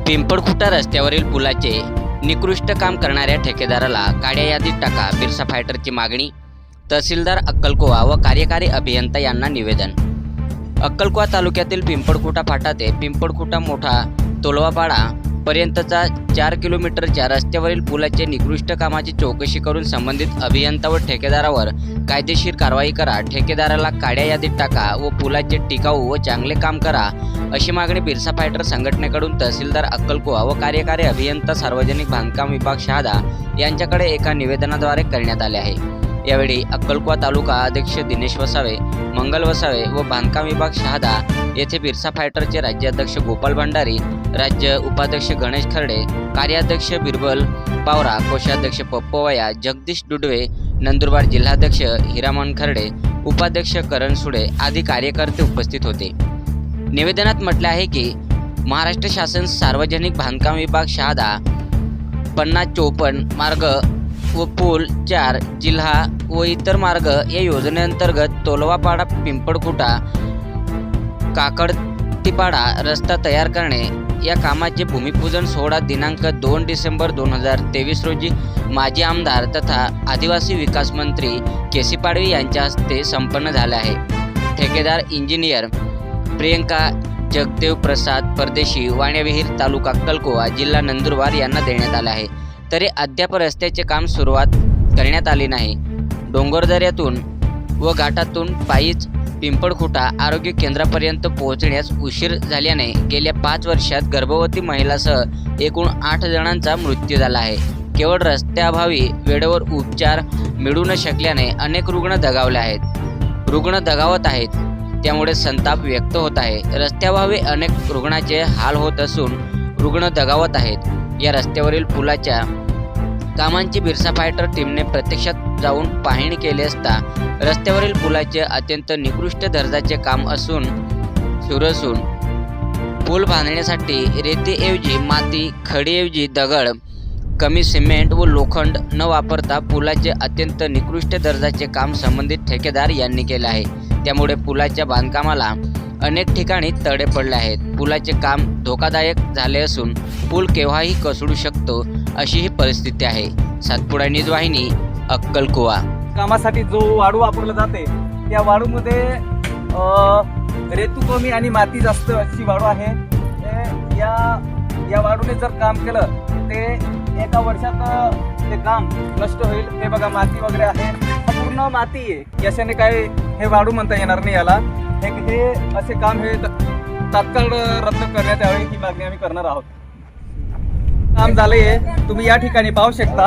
पिंपळखुटा रस्त्यावरील पुलाचे निकृष्ट काम करणाऱ्या ठेकेदाराला काळ्या यादीत टाका, बिरसा फायटरची मागणी. तहसीलदार अक्कलकोवा व कार्यकारी अभियंता यांना निवेदन. अक्कलकोवा तालुक्यातील पिंपळखुटा फाटा ते पिंपळखुटा मोठा तोलवापाडा पर्यंतचा 4 किलोमीटरच्या रस्त्यावरील पुलाचे निकृष्ट कामाची चौकशी करून संबंधित अभियंता व ठेकेदारावर कायदेशीर कारवाई करा. ठेकेदाराला काळ्या यादीत टाका व पुलाचे टिकाऊ व चांगले काम करा, अशी मागणी बिरसा फायटर संघटनेकडून तहसीलदार अक्कलकोवा व कार्यकारी अभियंता सार्वजनिक बांधकाम विभाग शहादा यांच्याकडे एका निवेदनाद्वारे करण्यात आले आहे. यावेळी अक्कलकोवा तालुका अध्यक्ष दिनेश वसावे, मंगल वसावे व बांधकाम विभाग शहादा येथे बिरसा फायटरचे राज्याध्यक्ष गोपाल भंडारी, राज्य उपाध्यक्ष गणेश खर्डे, कार्याध्यक्ष बिरबल पावरा, कोषाध्यक्ष पप्पवया, जगदीश डुडवे, नंदुरबार जिल्हाध्यक्ष हिरामन खर्डे, उपाध्यक्ष करण सुडे आदी कार्यकर्ते उपस्थित होते. निवेदनात म्हटले आहे की महाराष्ट्र शासन सार्वजनिक बांधकाम विभाग शहादा 50-54 मार्ग व पूल 4 जिल्हा व इतर मार्ग या योजनेअंतर्गत तोलवापाडा पिंपळखुटा काकडतीपाडा रस्ता तयार करणे या कामाचे भूमिपूजन सोहळा दिनांक 2 डिसेंबर 2023 रोजी माजी आमदार तथा आदिवासी विकास मंत्री केसी पाडवी यांच्या हस्ते संपन्न झाले आहे. ठेकेदार इंजिनियर प्रियंका जगदेव प्रसाद परदेशी, वाण्याविहीर, तालुका अक्कलकोवा, जिल्हा नंदुरबार यांना देण्यात आले आहे. तरी अद्याप रस्त्याचे काम सुरुवात करण्यात आली नाही. डोंगरदऱ्यातून व घाटातून पायीच पिंपळखुटा आरोग्य केंद्रापर्यंत पोहोचण्यास उशीर झाल्याने गेल्या 5 वर्षात गर्भवती महिलासह एकूण 8 जणांचा मृत्यू झाला आहे. केवळ रस्त्याअभावी वेळेवर उपचार मिळू न शकल्याने अनेक रुग्ण दगावले आहेत. रुग्ण दगावत आहेत, त्यामुळे संताप व्यक्त होत आहे. रस्त्याअभावी अनेक रुग्णाचे हाल होत असून रुग्ण दगावत आहेत. या रस्त्यावरील पुलाच्या कामांची बिरसा फायटर टीमने प्रत्यक्षात जाऊन पाहणी केली असता रस्त्यावरील पुलाचे अत्यंत निकृष्ट दर्जाचे काम सुरू असून पूल बांधण्यासाठी रेतीऐवजी माती, खडीऐवजी दगड, कमी सिमेंट व लोखंड न वापरता पुलाचे अत्यंत निकृष्ट दर्जाचे काम संबंधित ठेकेदार यांनी केले आहे. त्यामुळे पुलाच्या बांधकामाला अनेक ठिकाणी तडे पडले आहेत. पुलाचे काम धोकादायक झाले असून पूल केव्हाही कोसळू शकतो, अशी ही परिस्थिती आहे. सातपुडा न्यूज वाहिनी, अक्कलकोवा. कामासाठी जो वाळू वापरला जाते त्या वाळूमध्ये रेतू कमी आणि माती जास्त अशी वाळू आहे. या वाळूने जर काम केलं ते एका वर्षात ते काम नष्ट होईल. हे बघा, माती वगैरे आहे, पूर्ण माती आहे. याच्याने काय हे वाळू म्हणता येणार नाही याला. हे असे काम हे तात्काळ रद्द करण्यात यावे ही मागणी आम्ही करणार आहोत. काम झालंय, तुम्ही या ठिकाणी पाहू शकता.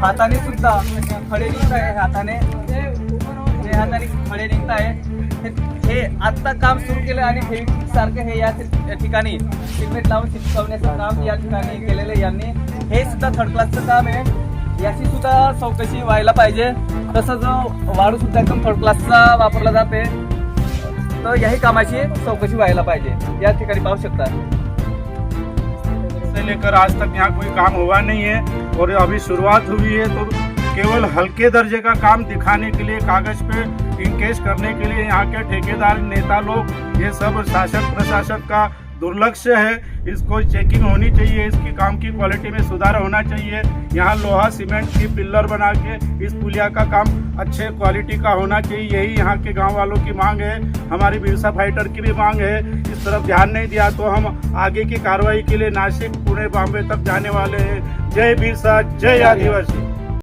हाताने सुद्धा खडे निघत आहे. हाताने खडे निघत आहे. हे आत्ता काम सुरू केलं आणि फेविक्विक सारखं हे या ठिकाणी सिमेंट लावून चिटकवण्याचं काम या ठिकाणी केलेलं यांनी. हे सुद्धा थर्ड क्लासचं काम आहे. याची सुद्धा चौकशी व्हायला पाहिजे. तसंच वाळू सुद्धा एकदम थर्ड क्लासचा वापरला जाते, तर याही कामाची चौकशी व्हायला पाहिजे. या ठिकाणी पाहू शकता. से लेकर आज तक यहाँ कोई काम हुआ नहीं है और अभी शुरुआत हुई है, तो केवल हल्के दर्जे का काम दिखाने के लिए, कागज पे इंकेश करने के लिए यहाँ के ठेकेदार नेता लोग, ये सब शासन प्रशासन का दुर्लक्ष्य है. इसको चेकिंग होनी चाहिए, इसकी काम की क्वालिटी में सुधार होना चाहिए. यहाँ लोहा सीमेंट की पिल्लर बना के इस पुलिया का काम अच्छे क्वालिटी का होना चाहिए. यही यहाँ के गांव वालों की मांग है, हमारी बिरसा फाइटर की भी मांग है. इस तरफ ध्यान नहीं दिया तो हम आगे की कार्रवाई के लिए नासिक, पुणे, बॉम्बे तक जाने वाले हैं. जय बिरसा, जय आदिवासी.